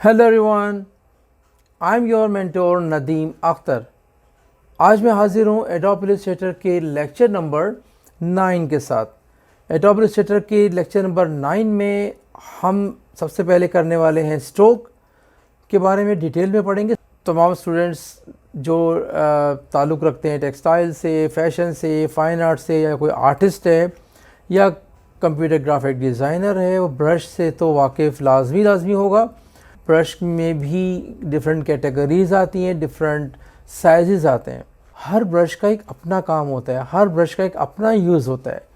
Hello everyone, I am your mentor Nadeem Akhtar. आज मैं हाजिर हूँ एडोब इलस्ट्रेटर के लेक्चर नंबर 9 के साथ। एडोब इलस्ट्रेटर के लेक्चर नंबर 9 में हम सबसे पहले करने वाले हैं स्ट्रोक के बारे में डिटेल में पढ़ेंगे। तमाम स्टूडेंट्स जो ताल्लुक़ रखते हैं टेक्सटाइल से, फैशन से, फ़ाइन आर्ट से, या कोई आर्टिस्ट है या कंप्यूटर ग्राफिक डिज़ाइनर है, वो ब्रश से तो वाकिफ़ लाजमी होगा। ब्रश में भी डिफरेंट कैटेगरीज आती हैं, डिफरेंट साइजेस आते हैं। हर ब्रश का एक अपना काम होता है, हर ब्रश का एक अपना यूज़ होता है।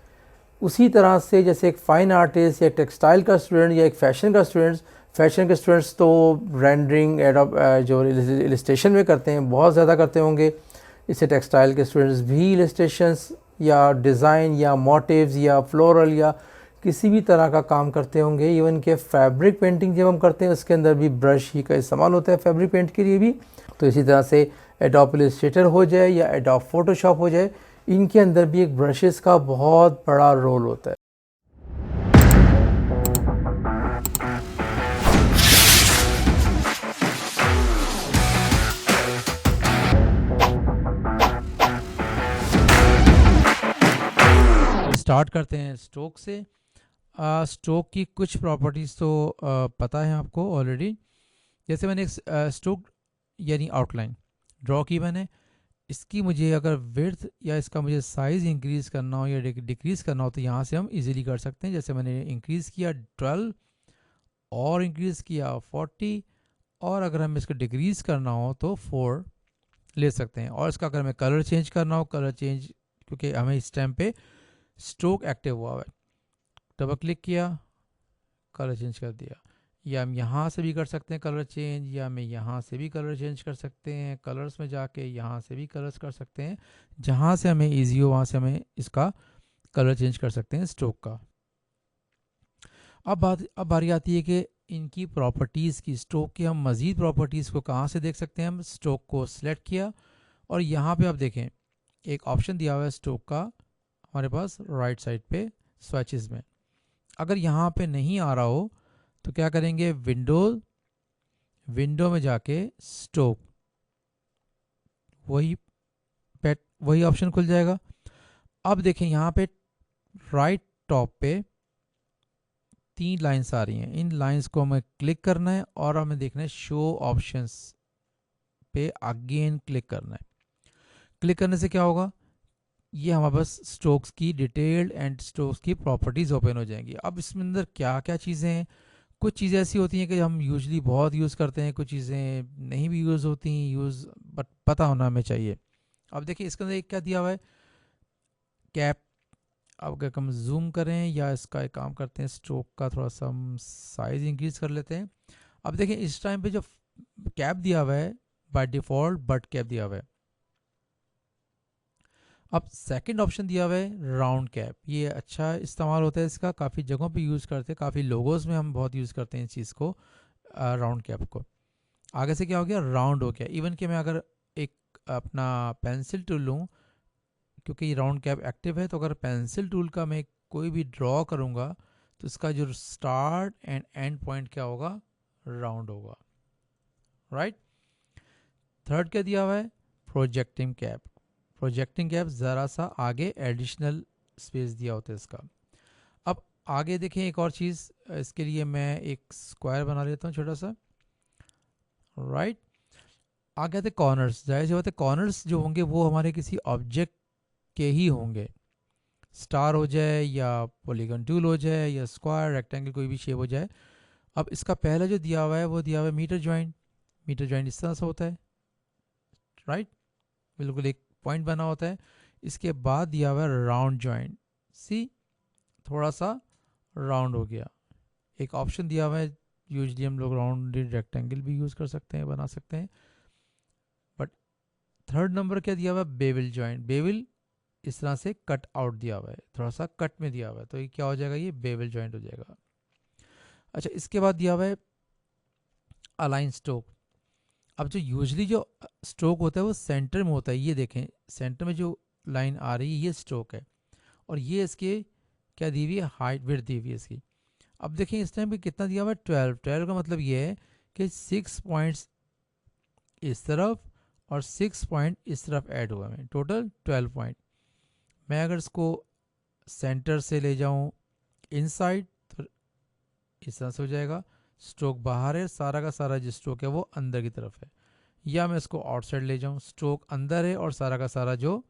उसी तरह से जैसे एक फ़ाइन आर्टिस्ट या टेक्सटाइल का स्टूडेंट या एक फ़ैशन के स्टूडेंट्स तो रेंडरिंग जो इलस्ट्रेशन में करते हैं बहुत ज़्यादा करते होंगे। इससे टेक्सटाइल के स्टूडेंट्स भी इलस्ट्रेशंस या डिज़ाइन या मोटिव्स या फ्लोरल या किसी भी तरह का काम करते होंगे। इवन के फैब्रिक पेंटिंग जब हम करते हैं उसके अंदर भी ब्रश ही का इस्तेमाल होता है फैब्रिक पेंट के लिए भी। तो इसी तरह से एडोब इलस्ट्रेटर हो जाए या एडोब फोटोशॉप हो जाए, इनके अंदर भी एक ब्रशेस का बहुत बड़ा रोल होता है। स्टार्ट करते हैं स्ट्रोक से। स्ट्रोक की कुछ प्रॉपर्टीज़ तो पता है आपको ऑलरेडी। जैसे मैंने एक स्ट्रोक यानी आउटलाइन ड्रॉ की मैंने, इसकी मुझे अगर विड्थ या इसका मुझे साइज़ इंक्रीज़ करना हो या डिक्रीज़ करना हो तो यहाँ से हम इजीली कर सकते हैं। जैसे मैंने इंक्रीज़ किया 12 और इंक्रीज़ किया 40, और अगर हमें इसको डिक्रीज़ करना हो तो 4 ले सकते हैं। और इसका अगर हमें कलर चेंज करना हो, कलर चेंज क्योंकि हमें इस टाइम पे स्ट्रोक एक्टिव हुआ है, डबल क्लिक किया, कलर चेंज कर दिया। या हम यहाँ से भी कर सकते हैं कलर चेंज, या हमें यहाँ से भी कलर चेंज कर सकते हैं। कलर्स में जाके यहाँ से भी कलर्स कर सकते हैं। जहाँ से हमें ईजी हो वहाँ से हमें इसका कलर चेंज कर सकते हैं स्ट्रोक का। अब बारी आती है कि इनकी प्रॉपर्टीज़ की, स्ट्रोक की हम मज़ीद प्रॉपर्टीज़ को कहाँ से देख सकते हैं। हम स्ट्रोक को सिलेक्ट किया और यहाँ पे आप देखें एक ऑप्शन दिया हुआ है स्ट्रोक का हमारे पास राइट साइड पे स्विचेस में। अगर यहाँ पे नहीं आ रहा हो तो क्या करेंगे, विंडो में जाके स्ट्रोक, वही ऑप्शन खुल जाएगा। अब देखें यहाँ पे राइट टॉप पे 3 लाइंस आ रही हैं। इन लाइंस को हमें क्लिक करना है और हमें देखना है शो ऑप्शंस पे अगेन क्लिक करना है। क्लिक करने से क्या होगा, ये हमारे पास स्ट्रोक्स की डिटेल्ड एंड स्ट्रोक्स की प्रॉपर्टीज़ ओपन हो जाएंगी। अब इसमें अंदर क्या क्या चीज़ें हैं, कुछ चीज़ें ऐसी होती हैं कि हम यूजली बहुत यूज़ करते हैं, कुछ चीज़ें नहीं भी यूज़ होती हैं, बट पता होना हमें चाहिए। अब देखिए इसके अंदर एक क्या दिया हुआ है, कैप। अब अगर हम जूम करें या इसका एक काम करते हैं, स्ट्रोक का थोड़ा सा हम साइज़ इंक्रीज कर लेते हैं। अब देखिए इस टाइम पे जो कैप दिया हुआ है बाय डिफ़ॉल्ट बट कैप दिया हुआ है। अब सेकंड ऑप्शन दिया हुआ है राउंड कैप। ये अच्छा इस्तेमाल होता है इसका, काफ़ी जगहों पे यूज़ करते हैं, काफ़ी लोगोज़ में हम बहुत यूज़ करते हैं इस चीज़ को, राउंड कैप को। आगे से क्या हो गया, राउंड हो गया। इवन कि मैं अगर एक अपना पेंसिल टूल लूँ, क्योंकि ये राउंड कैप एक्टिव है, तो अगर पेंसिल टूल का मैं कोई भी ड्रॉ करूँगा तो इसका जो स्टार्ट एंड एंड पॉइंट क्या होगा, राउंड होगा। राइट। थर्ड क्या दिया हुआ है, प्रोजेक्टिंग कैप। प्रोजेक्टिंग कैप ज़रा सा आगे एडिशनल स्पेस दिया होता है इसका। अब आगे देखें एक और चीज़, इसके लिए मैं एक स्क्वायर बना लेता हूँ छोटा सा। राइट। आगे आते कॉर्नर्स। जाहिर सी बात है कॉर्नर्स जो होंगे वो हमारे किसी ऑब्जेक्ट के ही होंगे, स्टार हो जाए या पॉलीगन टूल हो जाए या स्क्वायर रेक्टेंगल कोई भी शेप हो जाए। अब इसका पहला जो दिया हुआ है वो दिया हुआ है मीटर जॉइंट। मीटर जॉइंट इस तरह से होता है, राइट, बिल्कुल एक पॉइंट बना होता है। इसके बाद दिया हुआ है राउंड जॉइंट। सी, थोड़ा सा राउंड हो गया। एक ऑप्शन दिया हुआ है, यूजली हम लोग राउंडेड रेक्टेंगल भी यूज़ कर सकते हैं, बना सकते हैं। बट थर्ड नंबर क्या दिया हुआ है, बेवल जॉइंट। बेवल इस तरह से कट आउट दिया हुआ है, थोड़ा सा कट में दिया हुआ है, तो ये क्या हो जाएगा, ये बेवल जॉइंट हो जाएगा। अच्छा, इसके बाद दिया हुआ है अलाइन स्ट्रोक। अब जो यूजली जो स्ट्रोक होता है वो सेंटर में होता है। ये देखें सेंटर में जो लाइन आ रही है ये स्ट्रोक है, और ये इसके क्या दी हुई है, हाइट विड्थ दी हुई है इसकी। अब देखें इस टाइम पे कितना दिया हुआ है, 12। 12 का मतलब ये है कि 6 पॉइंट्स इस तरफ और 6 पॉइंट इस तरफ ऐड हुआ है, टोटल 12 पॉइंट। मैं अगर इसको सेंटर से ले जाऊं इनसाइड तो इस तरह से हो जाएगा, स्ट्रोक बाहर है, सारा का सारा जो स्ट्रोक है वो अंदर की तरफ है। या मैं इसको आउटसाइड ले जाऊं, स्ट्रोक अंदर है और सारा का सारा जो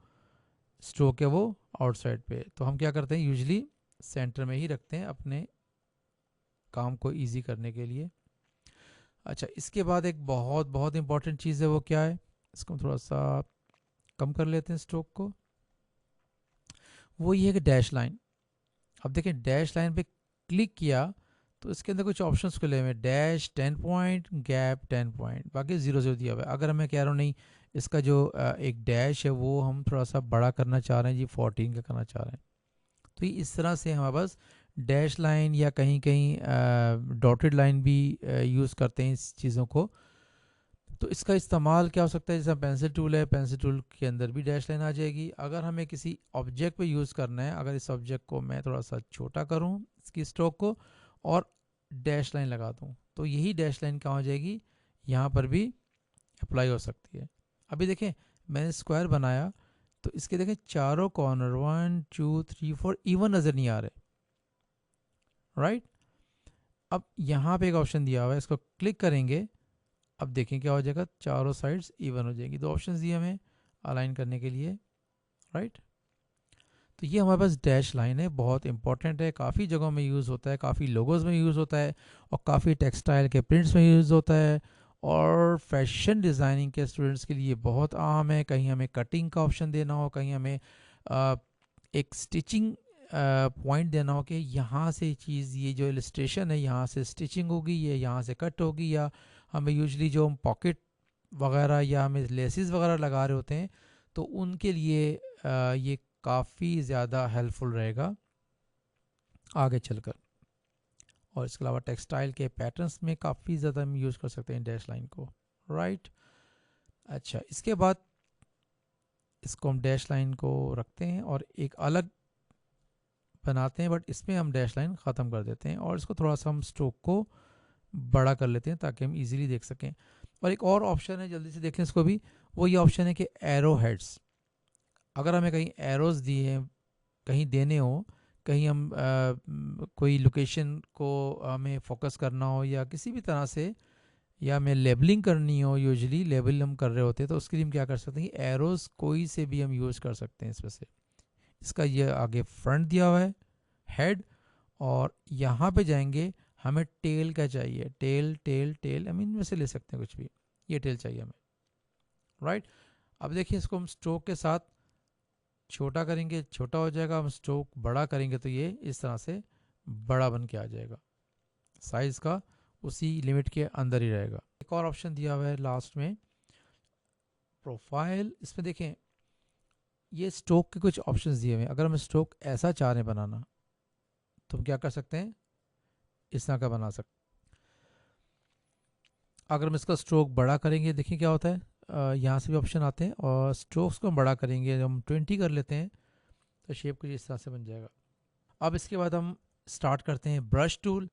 स्ट्रोक है वो आउटसाइड पे है। तो हम क्या करते हैं, यूजली सेंटर में ही रखते हैं अपने काम को इजी करने के लिए। अच्छा, इसके बाद एक बहुत बहुत इंपॉर्टेंट चीज़ है, वो क्या है, इसको हम थोड़ा सा कम कर लेते हैं स्ट्रोक को। वो ये है कि डैश लाइन। अब देखें डैश लाइन पे क्लिक किया तो इसके अंदर कुछ ऑप्शंस खुले हुए हैं, डैश 10 पॉइंट, गैप 10 पॉइंट, बाकी 0 0 दिया हुआ है। अगर मैं कह रहा हूँ नहीं, इसका जो एक डैश है वो हम थोड़ा सा बड़ा करना चाह रहे हैं जी, 14 का करना चाह रहे हैं, तो ये इस तरह से हमारे पास डैश लाइन या कहीं कहीं डॉटेड लाइन भी यूज़ करते हैं इस चीज़ों को। तो इसका इस्तेमाल क्या हो सकता है, जैसे पेंसिल टूल है, पेंसिल टूल के अंदर भी डैश लाइन आ जाएगी। अगर हमें किसी ऑब्जेक्ट पे यूज़ करना है, अगर इस ऑब्जेक्ट को मैं थोड़ा सा छोटा करूँ इसकी स्ट्रोक को और डैश लाइन लगा दूँ, तो यही डैश लाइन कहाँ हो जाएगी, यहाँ पर भी अप्लाई हो सकती है। अभी देखें मैंने स्क्वायर बनाया तो इसके देखें चारों कॉर्नर 1 2 3 4 इवन नज़र नहीं आ रहे, राइट। अब यहाँ पे एक ऑप्शन दिया हुआ है, इसको क्लिक करेंगे, अब देखें क्या हो जाएगा, चारों साइड्स इवन हो जाएगी। दो ऑप्शंस दिए हमें अलाइन करने के लिए, राइट। तो ये हमारे पास डैश लाइन है, बहुत इंपॉर्टेंट है, काफ़ी जगहों में यूज़ होता है, काफ़ी लोगोज में यूज़ होता है और काफ़ी टेक्सटाइल के प्रिंट्स में यूज़ होता है और फैशन डिज़ाइनिंग के स्टूडेंट्स के लिए बहुत आम है। कहीं हमें कटिंग का ऑप्शन देना हो, कहीं हमें एक स्टिचिंग पॉइंट देना हो कि यहाँ से चीज़, ये जो इलस्ट्रेशन है यहाँ से स्टिचिंग होगी, ये यहाँ से कट होगी, या हमें यूजली जो हम पॉकेट वगैरह या हमें लेसिस वगैरह लगा रहे होते हैं तो उनके लिए ये काफ़ी ज़्यादा हेल्पफुल रहेगा आगे चलकर। और इसके अलावा टेक्सटाइल के पैटर्न्स में काफ़ी ज़्यादा हम यूज़ कर सकते हैं डैश लाइन को, राइट। अच्छा, इसके बाद इसको हम डैश लाइन को रखते हैं और एक अलग बनाते हैं, बट इसमें हम डैश लाइन ख़त्म कर देते हैं और इसको थोड़ा सा हम स्ट्रोक को बड़ा कर लेते हैं ताकि हम इजीली देख सकें। और एक और ऑप्शन है, जल्दी से देख लें इसको भी, वो ये ऑप्शन है कि एरो हेड्स। अगर हमें कहीं एरोज दिए कहीं देने हो, कहीं हम कोई लोकेशन को हमें फोकस करना हो या किसी भी तरह से, या हमें लेबलिंग करनी हो, यूजुअली लेबल हम कर रहे होते हैं तो उसके लिए हम क्या कर सकते हैं, एरोज कोई से भी हम यूज़ कर सकते हैं इसमें से। इसका ये आगे फ्रंट दिया हुआ है, हेड, और यहाँ पे जाएंगे, हमें टेल का चाहिए, टेल टेल टेल, हम इनमें से ले सकते हैं कुछ भी, ये टेल चाहिए हमें, राइट। अब देखिए इसको हम स्ट्रोक के साथ छोटा करेंगे, छोटा हो जाएगा, हम स्ट्रोक बड़ा करेंगे तो ये इस तरह से बड़ा बन के आ जाएगा, साइज का उसी लिमिट के अंदर ही रहेगा। एक और ऑप्शन दिया हुआ है लास्ट में, प्रोफाइल। इसमें देखें ये स्ट्रोक के कुछ ऑप्शंस दिए हुए हैं। अगर हम स्ट्रोक ऐसा चाह रहे हैं बनाना तो हम क्या कर सकते हैं, इस तरह का बना सकते। अगर हम इसका स्ट्रोक बड़ा करेंगे, देखिए क्या होता है, यहाँ से भी ऑप्शन आते हैं और स्ट्रोक्स को हम बड़ा करेंगे, जब हम 20 कर लेते हैं तो शेप कुछ इस तरह से बन जाएगा। अब इसके बाद हम स्टार्ट करते हैं ब्रश टूल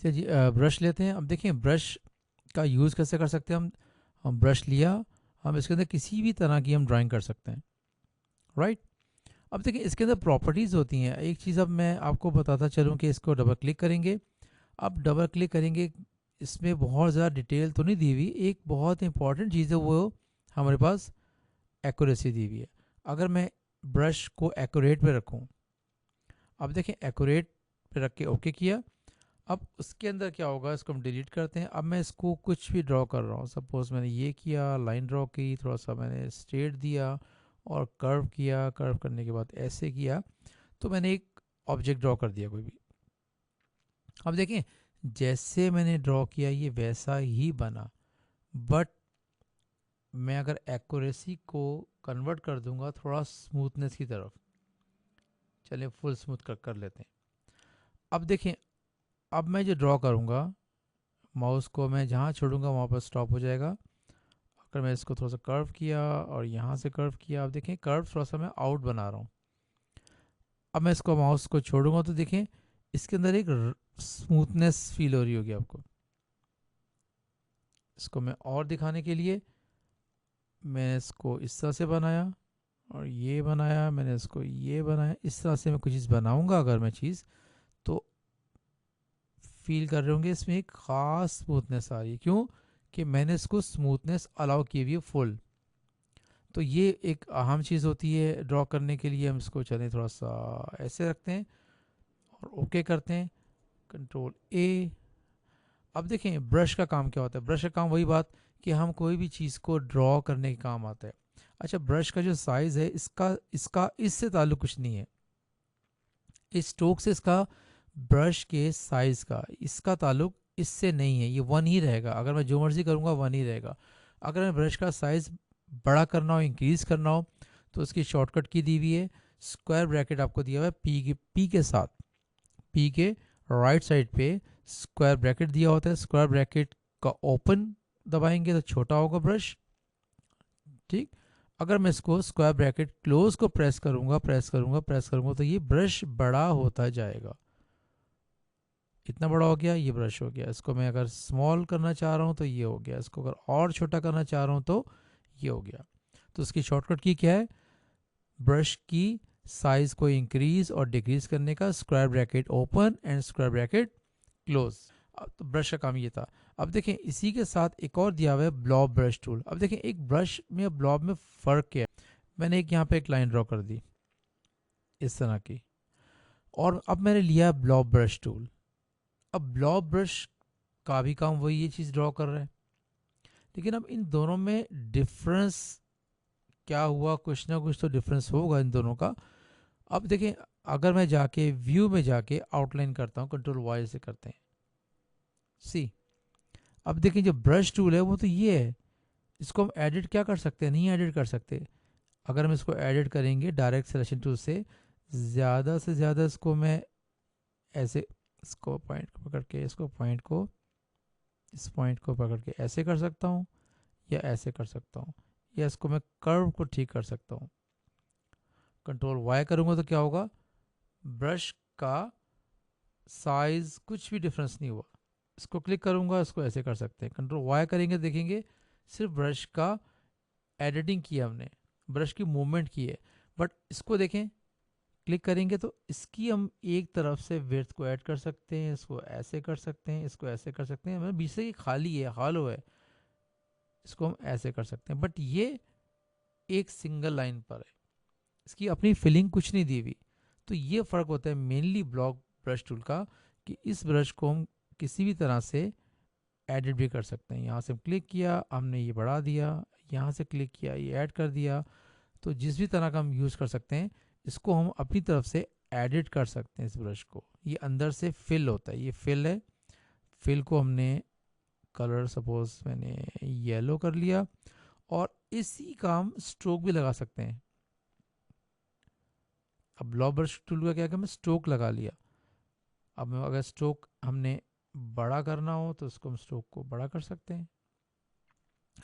से जी। ब्रश लेते हैं। अब देखें ब्रश का यूज़ कैसे कर सकते हैं हम ब्रश लिया, हम इसके अंदर किसी भी तरह की हम ड्राइंग कर सकते हैं, राइट। अब देखिए इसके अंदर प्रॉपर्टीज़ होती हैं। एक चीज़ अब मैं आपको बताता चलूँ कि इसको डबल क्लिक करेंगे, अब डबल क्लिक करेंगे, इसमें बहुत ज़्यादा डिटेल तो नहीं दी हुई, एक बहुत इंपॉर्टेंट चीज़ है वो हमारे पास एक्यूरेसी दी हुई है। अगर मैं ब्रश को एक्यूरेट पे रखूँ, अब देखें एक्यूरेट पे रख के ओके किया, अब उसके अंदर क्या होगा, इसको हम डिलीट करते हैं। अब मैं इसको कुछ भी ड्रॉ कर रहा हूँ, सपोज़ मैंने ये किया, लाइन ड्रॉ की, थोड़ा सा मैंने स्ट्रेट दिया और कर्व किया, कर्व करने के बाद ऐसे किया, तो मैंने एक ऑब्जेक्ट ड्रॉ कर दिया कोई भी। अब देखें जैसे मैंने ड्रॉ किया ये वैसा ही बना, बट मैं अगर एक्यूरेसी को कन्वर्ट कर दूंगा थोड़ा स्मूथनेस की तरफ, चलिए फुल स्मूथ कर लेते हैं। अब देखें अब मैं जो ड्रॉ करूंगा, माउस को मैं जहाँ छोड़ूंगा वहाँ पर स्टॉप हो जाएगा। अगर मैं इसको थोड़ा सा कर्व किया और यहाँ से कर्व किया, अब देखें कर्व थोड़ा सा मैं आउट बना रहा हूँ। अब मैं इसको माउस को छोड़ूंगा तो देखें इसके अंदर एक स्मूथनेस फील हो रही होगी आपको, इसको मैं और दिखाने के लिए मैंने इसको इस तरह से बनाया और ये बनाया, मैंने इसको ये बनाया। इस तरह से मैं कुछ चीज़ बनाऊंगा अगर मैं चीज़, तो फील कर रहे होंगे इसमें एक ख़ास स्मूथनेस आ रही है। क्यों? कि मैंने इसको स्मूथनेस अलाउ की हुई है फुल। तो ये एक अहम चीज़ होती है ड्रॉ करने के लिए। हम इसको चलें थोड़ा सा ऐसे रखते हैं और ओके करते हैं, कंट्रोल ए। अब देखें ब्रश का काम क्या होता है। ब्रश का काम वही बात कि हम कोई भी चीज़ को ड्रॉ करने के काम आता है। अच्छा, ब्रश का जो साइज़ है इसका इसका इससे ताल्लुक कुछ नहीं है। इस स्ट्रोक से इसका, ब्रश के साइज़ का इसका ताल्लुक इससे नहीं है। ये वन ही रहेगा, अगर मैं जो मर्ज़ी करूँगा वन ही रहेगा। अगर मैं ब्रश का साइज़ बड़ा करना हो, इंक्रीज़ करना हो, तो इसकी शॉर्टकट की दी हुई है। स्क्वायर ब्रैकेट आपको दिया हुआ है पी के साथ। पी के राइट साइड पे स्क्वायर ब्रैकेट दिया होता है। स्क्वायर ब्रैकेट का ओपन दबाएंगे तो छोटा होगा ब्रश, ठीक। अगर मैं इसको स्क्वायर ब्रैकेट क्लोज को प्रेस करूंगा तो ये ब्रश बड़ा होता जाएगा। इतना बड़ा हो गया, ये ब्रश हो गया। इसको मैं अगर स्मॉल करना चाह रहा हूँ तो ये हो गया। इसको अगर और छोटा करना चाह रहा हूँ तो ये हो गया। तो इसकी शॉर्टकट की क्या है? ब्रश की साइज को इंक्रीज और डिक्रीज करने का square bracket open and square bracket close. तो ब्रश का काम ये था। अब देखें इसी के साथ एक और दिया हुआ है ब्लॉब ब्रश टूल। अब देखें एक ब्रश में और ब्लॉब में फ़र्क क्या है। मैंने एक यहाँ पे एक लाइन ड्रॉ कर दी इस तरह की, और अब मैंने लिया ब्लॉब ब्रश टूल। अब ब्लॉब ब्रश का भी काम वही ये चीज़ ड्रॉ कर रहा है, लेकिन अब इन दोनों में डिफरेंस क्या हुआ? कुछ ना कुछ तो डिफरेंस होगा इन दोनों का। अब देखें, अगर मैं जाके व्यू में जाके आउटलाइन करता हूँ, कंट्रोल वाई से करते हैं, सी। अब देखें जो ब्रश टूल है वो तो ये है। इसको हम एडिट क्या कर सकते हैं? नहीं एडिट कर सकते। अगर हम इसको एडिट करेंगे डायरेक्ट सिलेक्शन टूल से ज़्यादा इसको मैं ऐसे, इसको पॉइंट को पकड़ के, इसको पॉइंट को, इस पॉइंट को पकड़ के ऐसे कर सकता हूँ, या ऐसे कर सकता हूँ, या इसको मैं कर्व को ठीक कर सकता हूँ। कंट्रोल वाई करूँगा तो क्या होगा? ब्रश का साइज कुछ भी डिफरेंस नहीं हुआ। इसको क्लिक करूँगा, इसको ऐसे कर सकते हैं। कंट्रोल वाई करेंगे, देखेंगे सिर्फ ब्रश का एडिटिंग किया हमने, ब्रश की मूवमेंट की है। बट इसको देखें, क्लिक करेंगे तो इसकी हम एक तरफ से विड्थ को ऐड कर सकते हैं, इसको ऐसे कर सकते हैं, इसको ऐसे कर सकते हैं। मतलब बीच से ये खाली है, हॉलो है, इसको हम ऐसे कर सकते हैं। बट ये एक सिंगल लाइन पर है, इसकी अपनी फिलिंग कुछ नहीं दी हुई। तो ये फ़र्क होता है मेनली ब्लॉक ब्रश टूल का, कि इस ब्रश को हम किसी भी तरह से एडिट भी कर सकते हैं। यहाँ से हम क्लिक किया, हमने ये बढ़ा दिया, यहाँ से क्लिक किया, ये ऐड कर दिया। तो जिस भी तरह का हम यूज़ कर सकते हैं, इसको हम अपनी तरफ से एडिट कर सकते हैं। इस ब्रश को ये अंदर से फिल होता है, ये फिल है। फिल को हमने कलर सपोज मैंने येलो कर लिया, और इसी का हम स्ट्रोक भी लगा सकते हैं। अब ब्लॉक ब्रश टूल का क्या कि मैं स्ट्रोक लगा लिया। अब अगर स्ट्रोक हमने बड़ा करना हो तो इसको हम स्ट्रोक को बड़ा कर सकते हैं।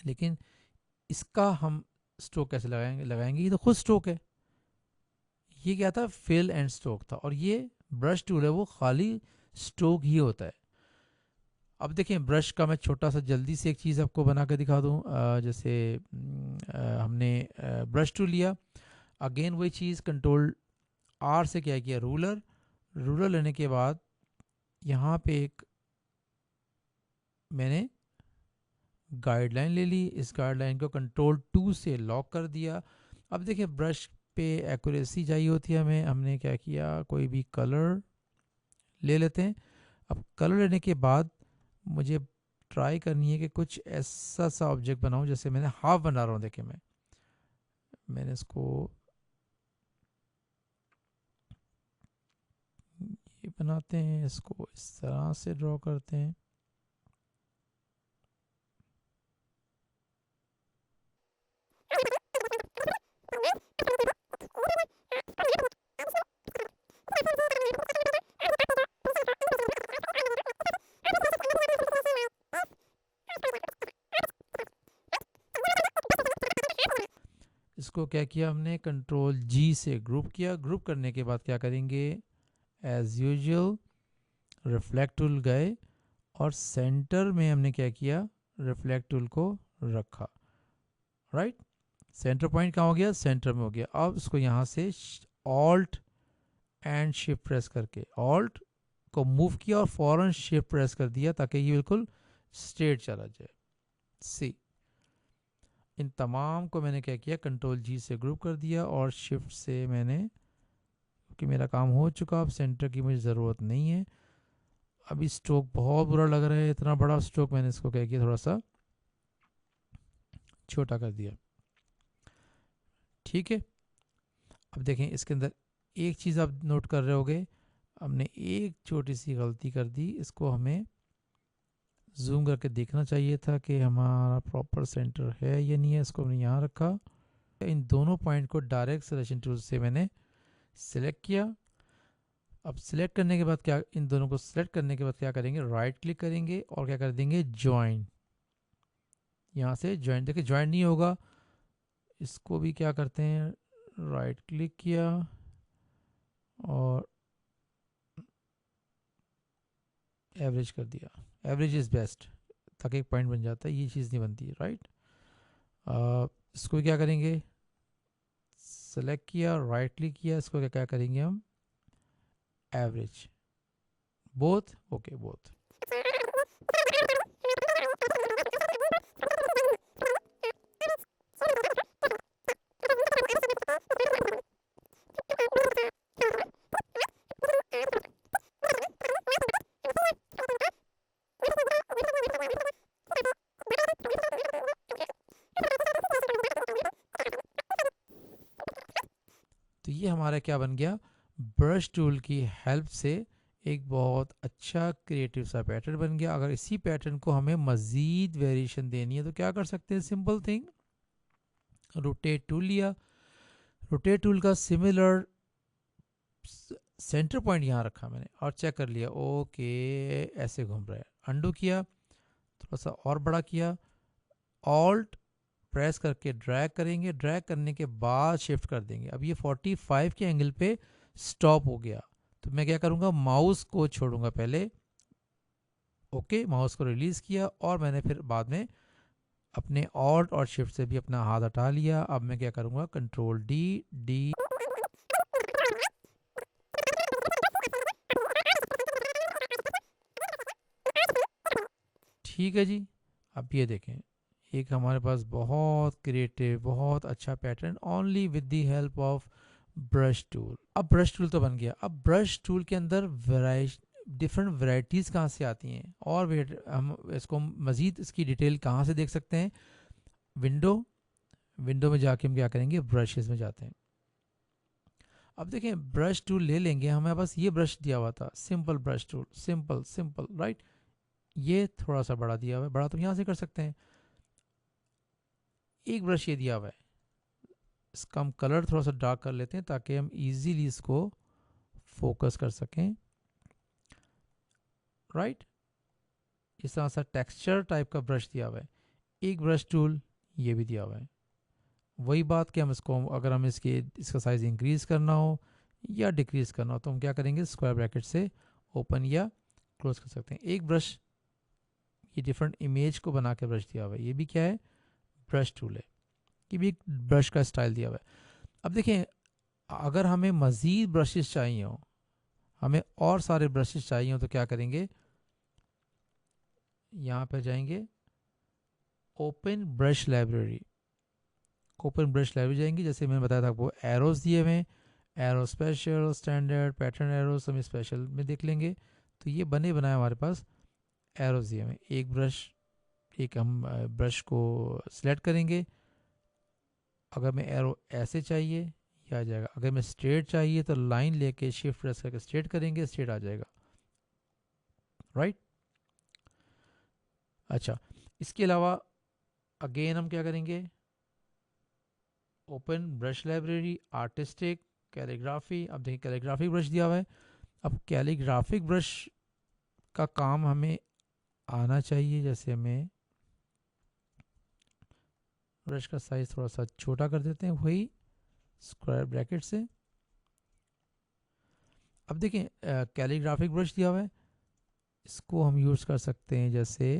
लेकिन इसका हम स्ट्रोक कैसे लगाएंगे ये तो खुद स्ट्रोक है। ये क्या था? फिल एंड स्ट्रोक था। और ये ब्रश टूल है, वो खाली स्ट्रोक ही होता है। अब देखें ब्रश का मैं छोटा सा जल्दी से एक चीज़ आपको बना के दिखा दूँ। जैसे हमने ब्रश टूल लिया, अगेन वही चीज़, कंट्रोल आर से क्या किया? रूलर। रूलर लेने के बाद यहाँ पे एक मैंने गाइडलाइन ले ली, इस गाइडलाइन को कंट्रोल 2 से लॉक कर दिया। अब देखिए ब्रश पे एक्यूरेसी चाहिए होती है हमें, हमने क्या किया? कोई भी कलर ले लेते हैं। अब कलर लेने के बाद मुझे ट्राई करनी है कि कुछ ऐसा सा ऑब्जेक्ट बनाऊं, जैसे मैंने हाफ बना रहा हूँ। देखिए मैंने इसको ये बनाते हैं, इसको इस तरह से ड्रॉ करते हैं। इसको क्या किया हमने? कंट्रोल जी से ग्रुप किया। ग्रुप करने के बाद क्या करेंगे? एज यूजुअल रिफ्लेक्ट टूल गए, और सेंटर में हमने क्या किया? रिफ्लेक्ट टूल को रखा, राइट। सेंटर पॉइंट कहाँ हो गया, सेंटर में हो गया। अब इसको यहाँ से ऑल्ट एंड शिफ्ट प्रेस करके ऑल्ट को मूव किया और फौरन शिफ्ट प्रेस कर दिया ताकि ये बिल्कुल स्ट्रेट चला जाए। सी, इन तमाम को मैंने क्या किया, कंट्रोल जी से ग्रुप कर दिया और शिफ्ट से मैंने, कि मेरा काम हो चुका, अब सेंटर की मुझे ज़रूरत नहीं है। अभी स्ट्रोक बहुत बुरा लग रहा है, इतना बड़ा स्ट्रोक, मैंने इसको क्या किया, थोड़ा सा छोटा कर दिया। ठीक है, अब देखें इसके अंदर एक चीज़ आप नोट कर रहे होगे, हमने एक छोटी सी गलती कर दी। इसको हमें जूम करके देखना चाहिए था कि हमारा प्रॉपर सेंटर है या नहीं है। इसको हमने यहाँ रखा। इन दोनों पॉइंट को डायरेक्ट सिलेक्शन टूल से मैंने सिलेक्ट किया। अब सिलेक्ट करने के बाद क्या, इन दोनों को सिलेक्ट करने के बाद क्या करेंगे, राइट क्लिक करेंगे और क्या कर देंगे, ज्वाइन। यहाँ से ज्वाइन, देखिए ज्वाइन नहीं होगा, इसको भी क्या करते हैं, राइट क्लिक किया और एवरेज कर दिया। एवरेज इज़ बेस्ट, ताकि एक पॉइंट बन जाता है, ये चीज़ नहीं बनती है, राइट। इसको क्या करेंगे, सेलेक्ट किया, राइट क्लिक किया, इसको क्या क्या करेंगे हम, एवरेज, बोथ, ओके बोथ। तो ये हमारा क्या बन गया, ब्रश टूल की हेल्प से एक बहुत अच्छा क्रिएटिव सा पैटर्न बन गया। अगर इसी पैटर्न को हमें मज़ीद वेरिएशन देनी है तो क्या कर सकते हैं, सिंपल थिंग, रोटेट टूल लिया, रोटेट टूल का सिमिलर सेंटर पॉइंट यहाँ रखा मैंने और चेक कर लिया, ओके ऐसे घूम रहा है। अंडू किया, थोड़ा सा और बड़ा किया, ऑल्ट प्रेस करके ड्रैग करेंगे, ड्रैग करने के बाद शिफ्ट कर देंगे। अब ये 45 के एंगल पे स्टॉप हो गया, तो मैं क्या करूँगा, माउस को छोड़ूंगा पहले, ओके माउस को रिलीज़ किया और मैंने फिर बाद में अपने ऑल्ट और शिफ्ट से भी अपना हाथ हटा लिया। अब मैं क्या करूँगा, कंट्रोल डी, डी, ठीक है जी। अब ये देखें, एक हमारे पास बहुत क्रिएटिव, बहुत अच्छा pattern, only with the help of brush tool. अब ब्रश टूल तो बन गया, अब ब्रश टूल के अंदर डिफरेंट वैरायटीज़ कहाँ से आती हैं और हम इसको मज़ीद इसकी डिटेल कहाँ से देख सकते हैं, विंडो, विंडो में जाके हम क्या करेंगे, ब्रशेस में जाते हैं। अब देखें ब्रश टूल ले लेंगे, हमें बस ये ब्रश दिया हुआ था, simple brush tool, simple simple, right. ये थोड़ा सा बड़ा दिया हुआ है, बड़ा तो यहाँ से कर सकते हैं। एक ब्रश ये दिया हुआ है, इसका हम कलर थोड़ा सा डार्क कर लेते हैं ताकि हम इजीली इसको फोकस कर सकें, राइट। इस तरह सा टेक्सचर टाइप का ब्रश दिया हुआ है। एक ब्रश टूल ये भी दिया हुआ है। वही बात कि हम इसको, अगर हम इसका साइज इंक्रीज करना हो या डिक्रीज करना हो तो हम क्या करेंगे, स्क्वायर ब्रैकेट से ओपन या क्लोज कर सकते हैं। एक ब्रश, ये डिफरेंट इमेज को बना के ब्रश दिया हुआ है, ये भी क्या है, ब्रश टूल है, ये भी एक ब्रश का स्टाइल दिया हुआ है। अब देखें, अगर हमें मज़ीद ब्रशेस चाहिए हो, हमें और सारे ब्रशेस चाहिए हो तो क्या करेंगे, यहाँ पर जाएंगे, open brush library, open brush library जाएंगे, जैसे मैंने बताया था आपको, एरोज दिए हुए हैं, arrow special, standard, pattern arrows, हम स्पेशल में देख लेंगे। तो ये बने बनाए हमारे पास एरोज दिए हुए हैं। एक ब्रश, एक हम ब्रश को सिलेक्ट करेंगे, अगर मैं एरो ऐसे चाहिए ये आ जाएगा, अगर मैं स्ट्रेट चाहिए तो लाइन लेके शिफ्ट प्रेस करके स्ट्रेट करेंगे, स्ट्रेट आ जाएगा, राइट। अच्छा, इसके अलावा अगेन हम क्या करेंगे, open brush library, artistic, calligraphy. अब देखिए कैलीग्राफिक ब्रश दिया हुआ है। अब कैलीग्राफिक ब्रश का काम हमें आना चाहिए, जैसे हमें ब्रश का साइज थोड़ा सा छोटा कर देते हैं, वही स्क्वायर ब्रैकेट से। अब देखिए कैलीग्राफिक ब्रश दिया हुआ है, इसको हम यूज़ कर सकते हैं, जैसे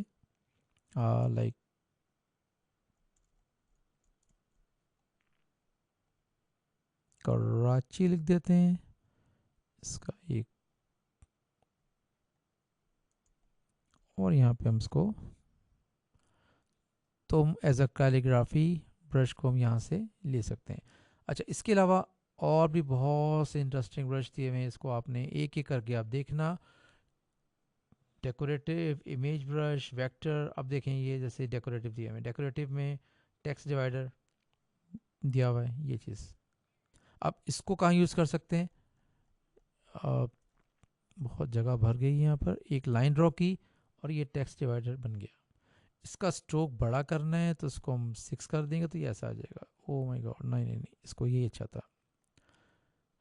लाइक कराची लिख देते हैं, इसका एक, और यहाँ पे हम इसको, तो हम एज अ कैलीग्राफी ब्रश को हम यहाँ से ले सकते हैं। अच्छा, इसके अलावा और भी बहुत से इंटरेस्टिंग ब्रश दिए हुए हैं, इसको आपने एक एक करके आप देखना। Decorative, image brush, vector. अब देखें ये जैसे डेकोरेटिव दिया हुआ है, डेकोरेटिव में टेक्स्ट डिवाइडर दिया हुआ है, ये चीज़। अब इसको कहाँ यूज़ कर सकते हैं? बहुत जगह भर गई है यहाँ पर, एक लाइन ड्रॉ की और ये टेक्स्ट डिवाइडर बन गया। इसका स्ट्रोक बड़ा करना है तो इसको हम 6 कर देंगे तो ये ऐसा आ जाएगा। ओ माय गॉड, नहीं नहीं नहीं, इसको ये अच्छा था।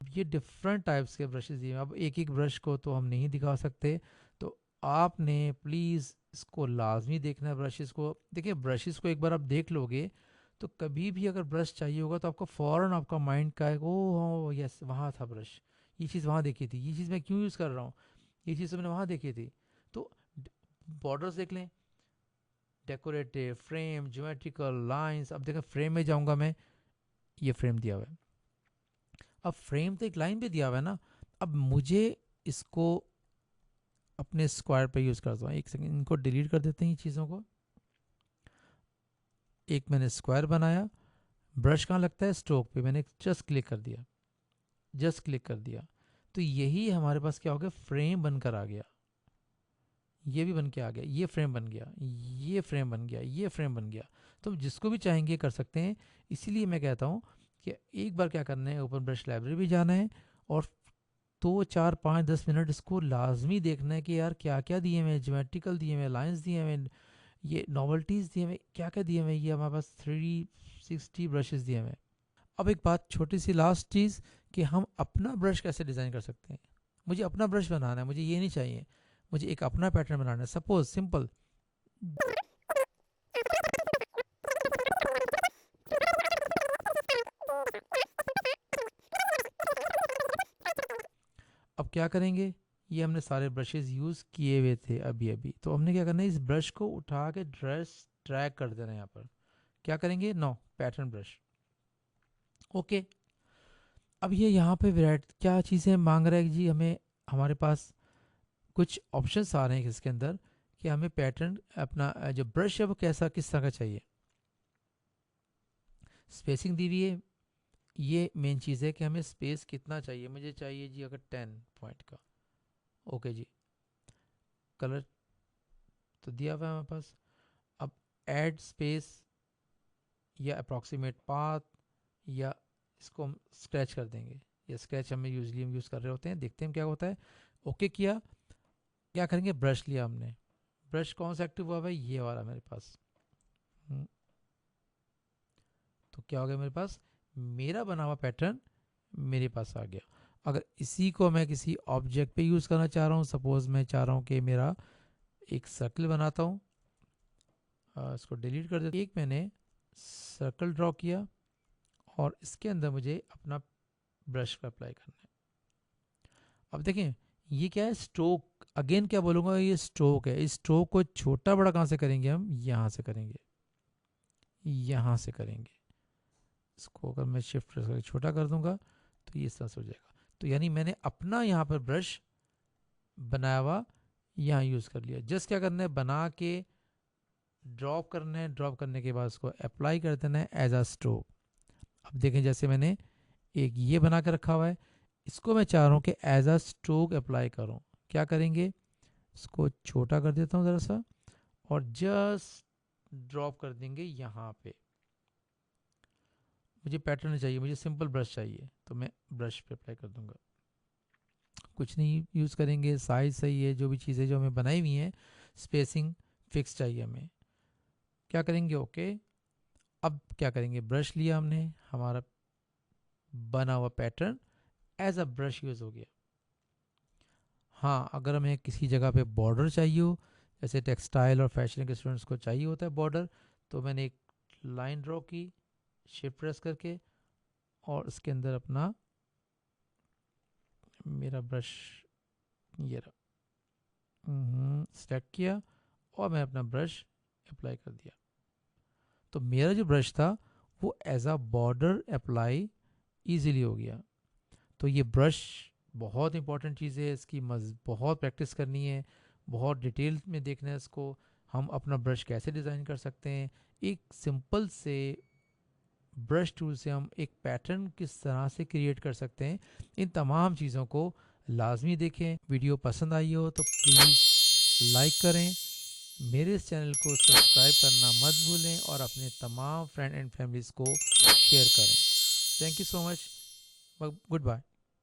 ये डिफरेंट टाइप्स के ब्रशेस दिए हैं। अब एक एक ब्रश को तो हम नहीं दिखा सकते, तो आपने प्लीज़ इसको लाजमी देखना है ब्रशेस को। देखिए ब्रशेस को एक बार आप देख लोगे तो कभी भी अगर ब्रश चाहिए होगा तो आपको फ़ौरन आपका माइंड का है, ओ यस वहाँ था ब्रश, ये चीज़ वहाँ देखी थी, ये चीज़ मैं क्यों यूज़ कर रहा हूँ, ये चीज़ तो मैंने वहाँ देखी थी। तो बॉर्डर्स देख लें, डेकोरेटिव, फ्रेम, ज्योमेट्रिकल लाइंस। अब देखो फ्रेम में जाऊँगा मैं, ये फ्रेम दिया हुआ है। अब फ्रेम तो एक लाइन पे दिया हुआ है ना, अब मुझे इसको अपने स्क्वायर पे यूज़ करता हूँ। एक सेकंड, इनको डिलीट कर देते हैं ये चीज़ों को। एक मैंने स्क्वायर बनाया, ब्रश कहाँ लगता है? स्ट्रोक पे। मैंने जस्ट क्लिक कर दिया, जस्ट क्लिक कर दिया, तो यही हमारे पास क्या हो गया? फ्रेम बनकर आ गया। ये भी बन के आ गया, ये फ्रेम बन गया, ये फ्रेम बन गया, ये फ्रेम बन गया। तो जिसको भी चाहेंगे कर सकते हैं। इसीलिए मैं कहता हूँ कि एक बार क्या करना है, ओपन ब्रश लाइब्रेरी भी जाना है और 2 4 5 10 मिनट इसको लाजमी देखना है कि यार क्या क्या दिए हुए हैं, ज्योमेट्रिकल दिए हुए हैं, लाइन्स दिए हुए हैं, ये नॉवल्टीज़ दिए हुए हैं, क्या क्या दिए हुए हैं, ये हमारे पास 360 ब्रशेस दिए हुए हैं। अब एक बात छोटी सी लास्ट चीज़, कि हम अपना ब्रश कैसे डिज़ाइन कर सकते हैं। मुझे अपना ब्रश बनाना है, मुझे ये नहीं चाहिए, मुझे एक अपना पैटर्न बनाना है। सपोज सिंपल, अब क्या करेंगे, ये हमने सारे ब्रशेस यूज़ किए हुए थे अभी अभी, तो हमने क्या करना है, इस ब्रश को उठा के ड्रेस ड्रैग कर देना है यहाँ पर। क्या करेंगे? No pattern brush. ओके, अब ये यहाँ पे वेराइट क्या चीज़ें मांग रहा है जी हमें, हमारे पास कुछ ऑप्शंस आ रहे हैं इसके अंदर कि हमें पैटर्न अपना जो ब्रश है वो कैसा किस तरह का चाहिए। स्पेसिंग दी हुई है, ये मेन चीज़ है कि हमें स्पेस कितना चाहिए। मुझे चाहिए जी अगर 10 पॉइंट का। ओके जी, कलर तो दिया हुआ है हमारे पास। अब ऐड स्पेस या अप्रॉक्सीमेट पाथ, या इसको हम स्क्रैच कर देंगे। या स्क्रैच हमें यूजली हम यूज़ कर रहे होते हैं, देखते हैं क्या होता है। ओके किया, क्या करेंगे, ब्रश लिया हमने, ब्रश कौन सा एक्टिव हुआ है? ये वाला मेरे पास। हम्म, तो क्या हो गया मेरे पास, मेरा बना हुआ पैटर्न मेरे पास आ गया। अगर इसी को मैं किसी ऑब्जेक्ट पे यूज़ करना चाह रहा हूँ, सपोज मैं चाह रहा हूँ कि मेरा एक सर्कल बनाता हूँ, इसको डिलीट कर देता हूँ। एक मैंने सर्कल ड्रॉ किया और इसके अंदर मुझे अपना ब्रश को अप्लाई करना है। अब देखें ये क्या है, स्ट्रोक। अगेन क्या बोलूँगा, ये स्ट्रोक है। इस स्ट्रोक को छोटा बड़ा कहाँ से करेंगे? हम यहाँ से करेंगे, यहाँ से करेंगे। इसको अगर मैं शिफ्ट करके छोटा कर दूंगा तो ये इस तरह से हो जाएगा। तो यानी मैंने अपना यहाँ पर ब्रश बनाया हुआ यहाँ यूज़ कर लिया। जस्ट क्या करना है, बना के ड्रॉप करना है, ड्रॉप करने के बाद उसको अप्लाई कर देना है एज अ स्ट्रोक। अब देखें जैसे मैंने एक ये बना के रखा हुआ है, इसको मैं चाह रहा हूँ कि एज अ स्ट्रोक अप्लाई करूँ। क्या करेंगे, इसको छोटा कर देता हूँ ज़रा सा और जस्ट ड्रॉप कर देंगे यहाँ पे। मुझे पैटर्न नहीं चाहिए, मुझे सिंपल ब्रश चाहिए, तो मैं ब्रश पे अप्लाई कर दूंगा। कुछ नहीं यूज़ करेंगे, साइज सही है, जो भी चीज़ें जो हमें बनाई हुई हैं, स्पेसिंग फिक्स चाहिए हमें। क्या करेंगे, ओके। अब क्या करेंगे, ब्रश लिया हमने, हमारा बना हुआ pattern as a brush use हो गया। हाँ, अगर हमें किसी जगह पे बॉर्डर चाहिए हो, जैसे टेक्सटाइल और फैशन के स्टूडेंट्स को चाहिए होता है बॉर्डर, तो मैंने एक लाइन ड्रॉ की शिफ्ट प्रेस करके और उसके अंदर अपना मेरा ब्रश ये रहा, सेलेक्ट किया और मैं अपना ब्रश अप्लाई कर दिया। तो मेरा जो ब्रश था वो as a border apply easily हो गया। तो ये ब्रश बहुत इंपॉर्टेंट चीज़ है, इसकी बहुत प्रैक्टिस करनी है, बहुत डिटेल में देखना है इसको। हम अपना ब्रश कैसे डिज़ाइन कर सकते हैं, एक सिंपल से ब्रश टूल से हम एक पैटर्न किस तरह से क्रिएट कर सकते हैं, इन तमाम चीज़ों को लाजमी देखें। वीडियो पसंद आई हो तो प्लीज़ लाइक करें, मेरे इस चैनल को सब्सक्राइब करना मत भूलें और अपने तमाम फ्रेंड एंड फैमिलीज़ को शेयर करें। Thank you so much, good bye.